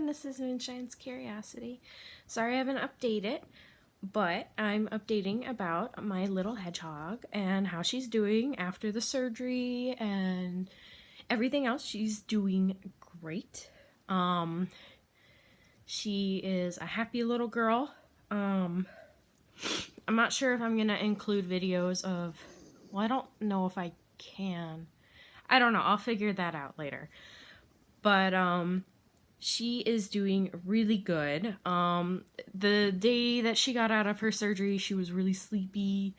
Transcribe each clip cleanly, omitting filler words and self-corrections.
this is Moonshine's Curiosity. Sorry I haven't updated, but I'm updating about my little hedgehog and how she's doing after the surgery and everything else. She's doing great. She is a happy little girl. I'm not sure if I'm going to include videos of, well, I don't know if I can. I don't know. I'll figure that out later. But, she is doing really good. The day that she got out of her surgery, she was really sleepy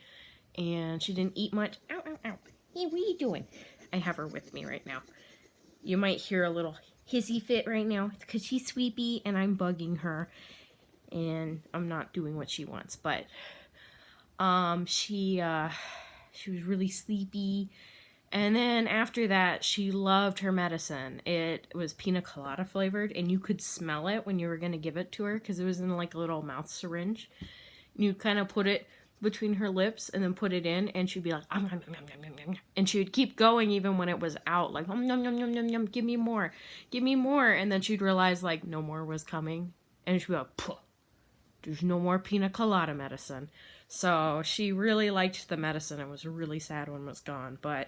and she didn't eat much. Ow, ow, ow. Hey, what are you doing? I have her with me right now. You might hear a little hissy fit right now because she's sleepy and I'm bugging her and I'm not doing what she wants. But she was really sleepy. And then after that, she loved her medicine. It was pina colada flavored, and you could smell it when you were going to give it to her because it was in like a little mouth syringe. You kind of put it between her lips and then put it in, and she'd be like, nom, nom, nom, nom, nom, nom. And she would keep going even when it was out, like, nom, nom, nom, nom, nom, give me more, give me more. And then she'd realize, like, no more was coming. And she'd be like, puh, there's no more pina colada medicine. So she really liked the medicine and was really sad when it was gone. But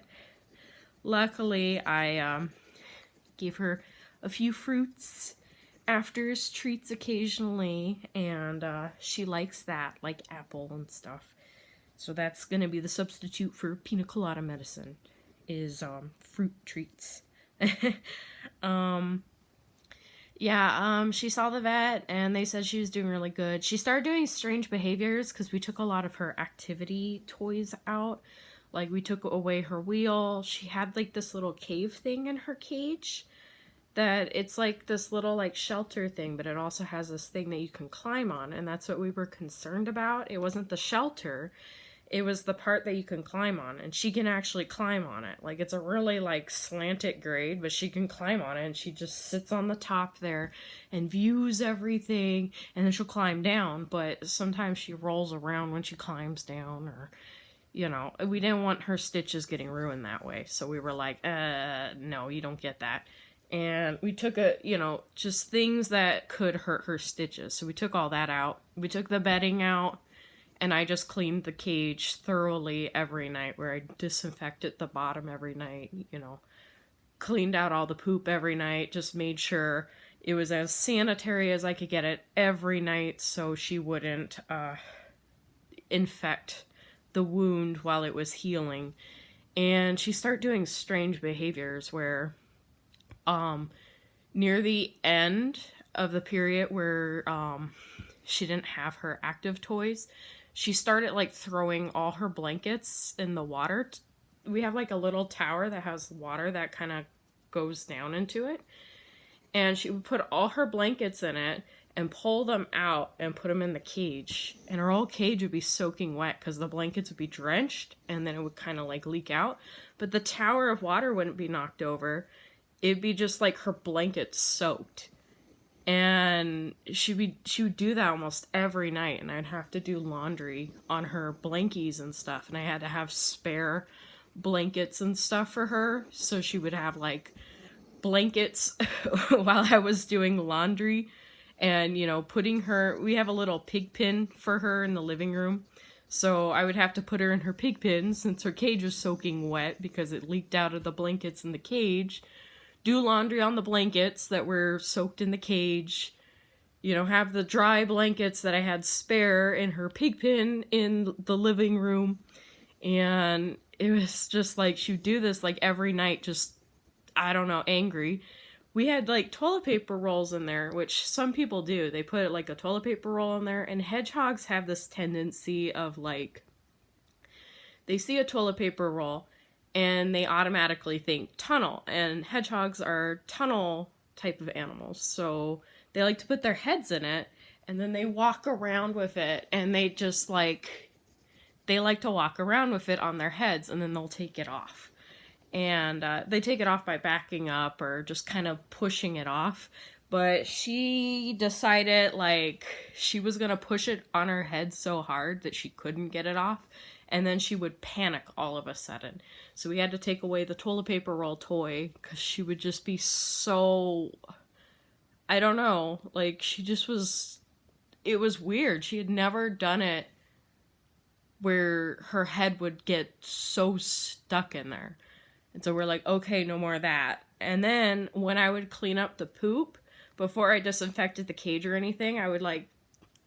luckily, I gave her a few fruits after treats occasionally, and she likes that, like apple and stuff. So that's going to be the substitute for pina colada medicine, is fruit treats. She saw the vet, and they said she was doing really good. She started doing strange behaviors because we took a lot of her activity toys out. Like, we took away her wheel. She had, like, this little cave thing in her cage that it's, like, this little, like, shelter thing, but it also has this thing that you can climb on, and that's what we were concerned about. It wasn't the shelter. It was the part that you can climb on, and she can actually climb on it. Like, it's a really, like, slanted grade, but she can climb on it, and she just sits on the top there and views everything, and then she'll climb down, but sometimes she rolls around when she climbs down, or... You know, we didn't want her stitches getting ruined that way. So we were like, no, you don't get that. And we took just things that could hurt her stitches. So we took all that out. We took the bedding out. And I just cleaned the cage thoroughly every night, where I disinfected the bottom every night, cleaned out all the poop every night, just made sure it was as sanitary as I could get it every night so she wouldn't infect the wound while it was healing. And she started doing strange behaviors where near the end of the period where she didn't have her active toys, she started like throwing all her blankets in the water. We have like a little tower that has water that kind of goes down into it, and she would put all her blankets in it and pull them out and put them in the cage. And her whole cage would be soaking wet because the blankets would be drenched, and then it would kind of like leak out. But the tower of water wouldn't be knocked over. It'd be just like her blankets soaked. And she would do that almost every night, and I'd have to do laundry on her blankies and stuff. And I had to have spare blankets and stuff for her, so she would have like blankets while I was doing laundry. And, putting her, we have a little pig pen for her in the living room. So I would have to put her in her pig pen since her cage was soaking wet because it leaked out of the blankets in the cage. Do laundry on the blankets that were soaked in the cage. Have the dry blankets that I had spare in her pig pen in the living room. And it was just like, she would do this like every night, just, I don't know, angry. We had, like, toilet paper rolls in there, which some people do. They put, like, a toilet paper roll in there, and hedgehogs have this tendency of, like, they see a toilet paper roll, and they automatically think tunnel, and hedgehogs are tunnel type of animals, so they like to put their heads in it, and then they walk around with it, and they just, like, they like to walk around with it on their heads, and then they'll take it off. And they take it off by backing up or just kind of pushing it off. But she decided, like, she was going to push it on her head so hard that she couldn't get it off. And then she would panic all of a sudden. So we had to take away the toilet paper roll toy because she would just be so... I don't know. Like, she just was, it was weird. She had never done it where her head would get so stuck in there. And so we're like, okay, no more of that. And then when I would clean up the poop, before I disinfected the cage or anything, I would like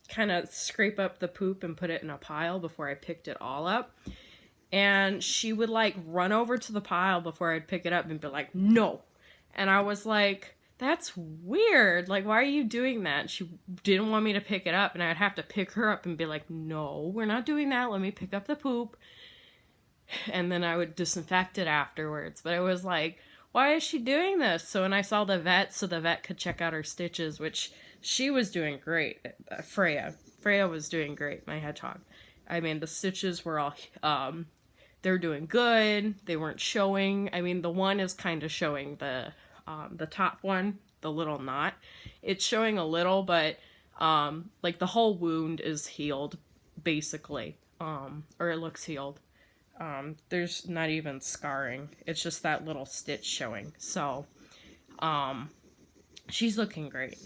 kind of scrape up the poop and put it in a pile before I picked it all up. And she would like run over to the pile before I'd pick it up and be like, no. And I was like, that's weird. Like, why are you doing that? She didn't want me to pick it up, and I'd have to pick her up and be like, no, we're not doing that. Let me pick up the poop. And then I would disinfect it afterwards. But it was like, why is she doing this? So when I saw the vet, so the vet could check out her stitches, which she was doing great. Freya was doing great, my hedgehog. I mean, the stitches were all, they're doing good. They weren't showing. I mean, the one is kind of showing, the top one, the little knot. It's showing a little, but, like the whole wound is healed, basically. Or it looks healed. There's not even scarring. It's just that little stitch showing. So, she's looking great.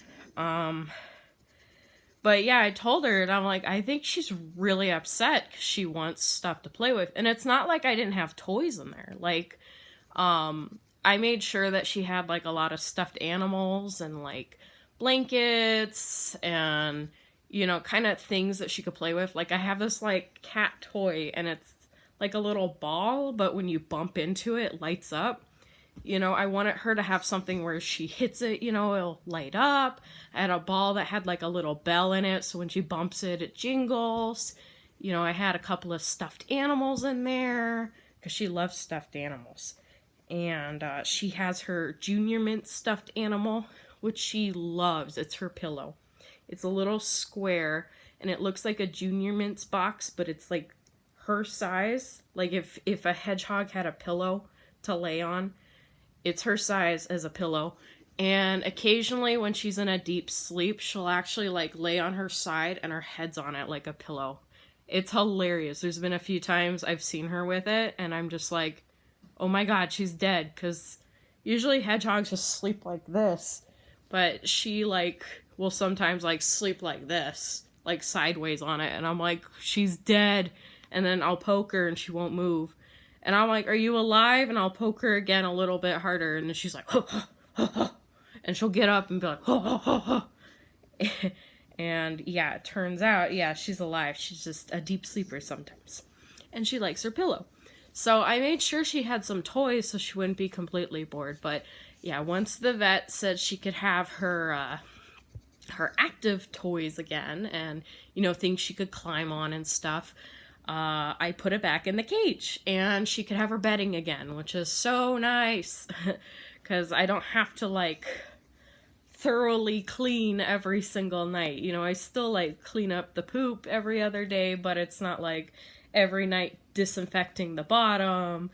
But yeah, I told her, and I'm like, I think she's really upset because she wants stuff to play with. And it's not like I didn't have toys in there. Like, I made sure that she had like a lot of stuffed animals and like blankets and, you know, kind of things that she could play with. Like, I have this like cat toy, and it's like a little ball, but when you bump into it, it lights up. You know, I wanted her to have something where she hits it, you know, it'll light up. I had a ball that had like a little bell in it, so when she bumps it, it jingles. You know, I had a couple of stuffed animals in there, because she loves stuffed animals. And she has her Junior Mint stuffed animal, which she loves. It's her pillow. It's a little square, and it looks like a Junior Mints box, but it's like her size. Like if a hedgehog had a pillow to lay on, it's her size as a pillow. And occasionally when she's in a deep sleep, she'll actually like lay on her side and her head's on it like a pillow. It's hilarious. There's been a few times I've seen her with it, and I'm just like, oh my god, she's dead. Because usually hedgehogs just sleep like this, but she like will sometimes like sleep like this, like sideways on it, and I'm like, she's dead. And then I'll poke her and she won't move. And I'm like, are you alive? And I'll poke her again a little bit harder. And then she's like, huh, huh, huh, huh. And she'll get up and be like, huh, huh, huh, huh. And yeah, it turns out, yeah, she's alive. She's just a deep sleeper sometimes. And she likes her pillow. So I made sure she had some toys so she wouldn't be completely bored. But yeah, once the vet said she could have her active toys again, and, you know, things she could climb on and stuff, I put it back in the cage, and she could have her bedding again, which is so nice, because I don't have to, like, thoroughly clean every single night. You know, I still, like, clean up the poop every other day, but it's not, like, every night disinfecting the bottom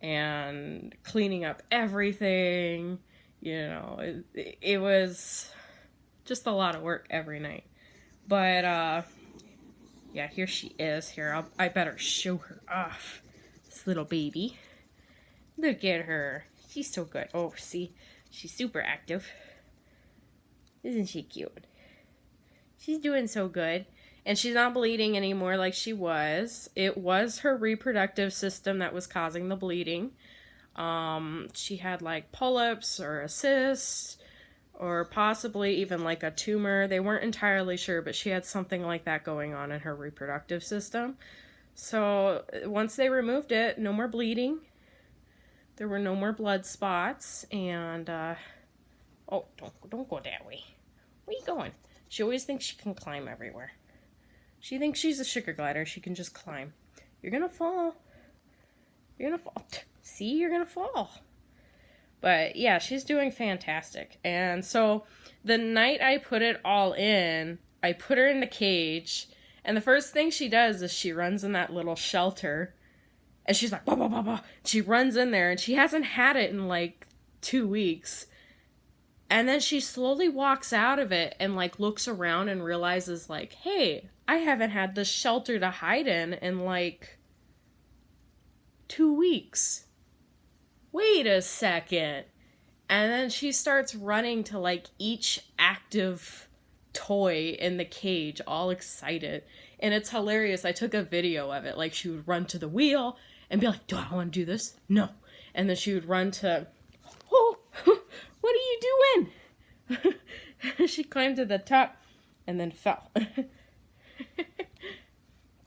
and cleaning up everything. You know, it was just a lot of work every night. But, yeah, here she is. Here, I better show her off. This little baby. Look at her. She's so good. Oh, see? She's super active. Isn't she cute? She's doing so good. And she's not bleeding anymore like she was. It was her reproductive system that was causing the bleeding. She had like polyps or a cyst, or possibly even like a tumor. They weren't entirely sure, but she had something like that going on in her reproductive system. So once they removed it, no more bleeding. There were no more blood spots, and oh, don't go that way. Where are you going? She always thinks she can climb everywhere. She thinks she's a sugar glider. She can just climb. You're gonna fall. You're gonna fall. See, you're gonna fall. But yeah, she's doing fantastic. And so the night I put it all in, I put her in the cage, and the first thing she does is she runs in that little shelter, and she's like, bah, bah, bah, bah. She runs in there, and she hasn't had it in like 2 weeks. And then she slowly walks out of it and like looks around and realizes like, hey, I haven't had this shelter to hide in like 2 weeks. Wait a second. And then she starts running to like each active toy in the cage, all excited. And it's hilarious. I took a video of it. Like she would run to the wheel and be like, do I want to do this? No. And then she would run to, oh, what are you doing? She climbed to the top and then fell.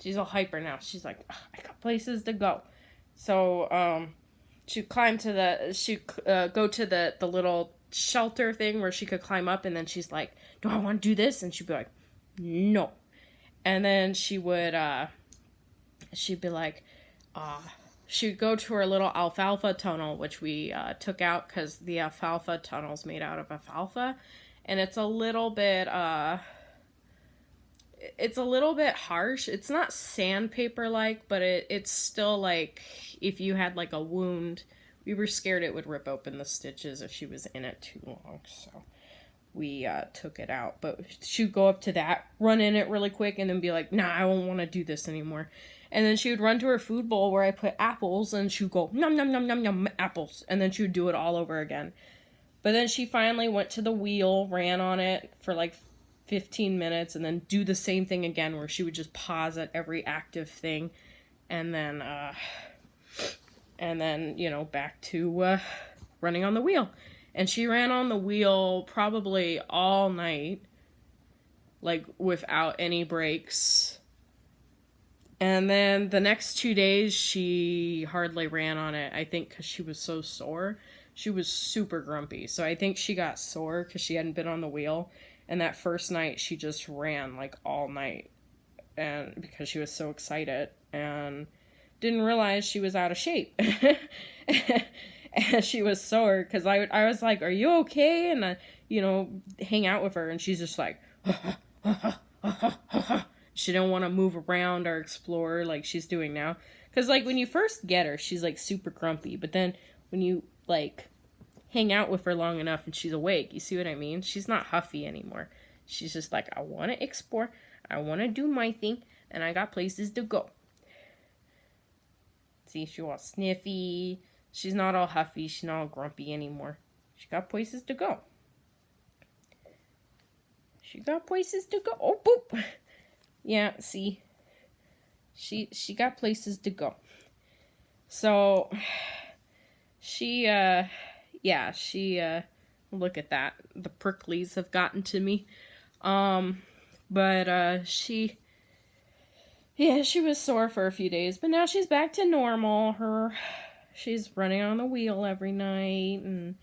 She's all hyper now. She's like, I got places to go. So, she'd climb to go to the little shelter thing where she could climb up, and then she's like, do I want to do this? And she'd be like, no. And then she'd be like, she'd go to her little alfalfa tunnel, which we took out because the alfalfa tunnel's made out of alfalfa, and it's a little bit harsh. It's not sandpaper like, but it's still like if you had like a wound, we were scared it would rip open the stitches if she was in it too long, so we took it out. But she'd go up to that, run in it really quick, and then be like, nah, I don't want to do this anymore. And then she would run to her food bowl where I put apples, and she'd go, nom, nom, nom, nom, nom, apples. And then she would do it all over again. But then she finally went to the wheel, ran on it for like 15 minutes, and then do the same thing again where she would just pause at every active thing. And then, back to running on the wheel. And she ran on the wheel probably all night, like without any breaks. And then the next 2 days, she hardly ran on it, I think because she was so sore. She was super grumpy. So I think she got sore because she hadn't been on the wheel. And that first night, she just ran like all night. And because she was so excited and didn't realize she was out of shape. And she was sore because I was like, are you okay? And I, hang out with her. And she's just like, she didn't want to move around or explore like she's doing now. Because, like, when you first get her, she's, like, super grumpy. But then when you, like, hang out with her long enough and she's awake, you see what I mean? She's not huffy anymore. She's just like, I want to explore. I want to do my thing. And I got places to go. See, she's all sniffy. She's not all huffy. She's not all grumpy anymore. She got places to go. She got places to go. Oh, boop. Yeah, see, she got places to go. So, she look at that. The pricklies have gotten to me. She was sore for a few days, but now she's back to normal. She's running on the wheel every night and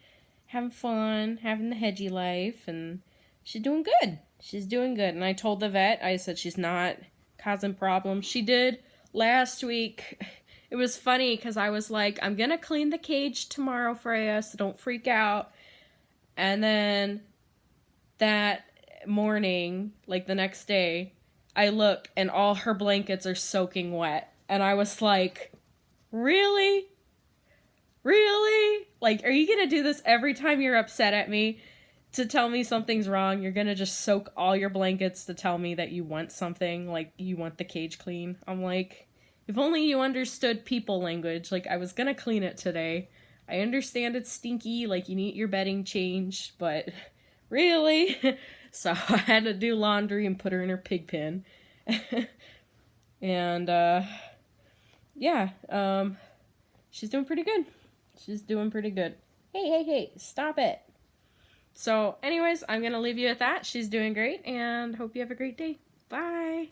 having fun, having the hedgy life, and she's doing good. She's doing good. And I told the vet, I said she's not causing problems. She did last week. It was funny because I was like, I'm going to clean the cage tomorrow, Freya, so don't freak out. And then that morning, like the next day, I look and all her blankets are soaking wet. And I was like, really? Really? Like, are you going to do this every time you're upset at me? To tell me something's wrong, you're gonna just soak all your blankets to tell me that you want something, like you want the cage clean. I'm like, if only you understood people language. Like, I was gonna clean it today. I understand it's stinky, like you need your bedding changed, but really? So I had to do laundry and put her in her pig pen. And, she's doing pretty good. She's doing pretty good. Hey, stop it. So, anyways, I'm going to leave you at that. She's doing great, and hope you have a great day. Bye!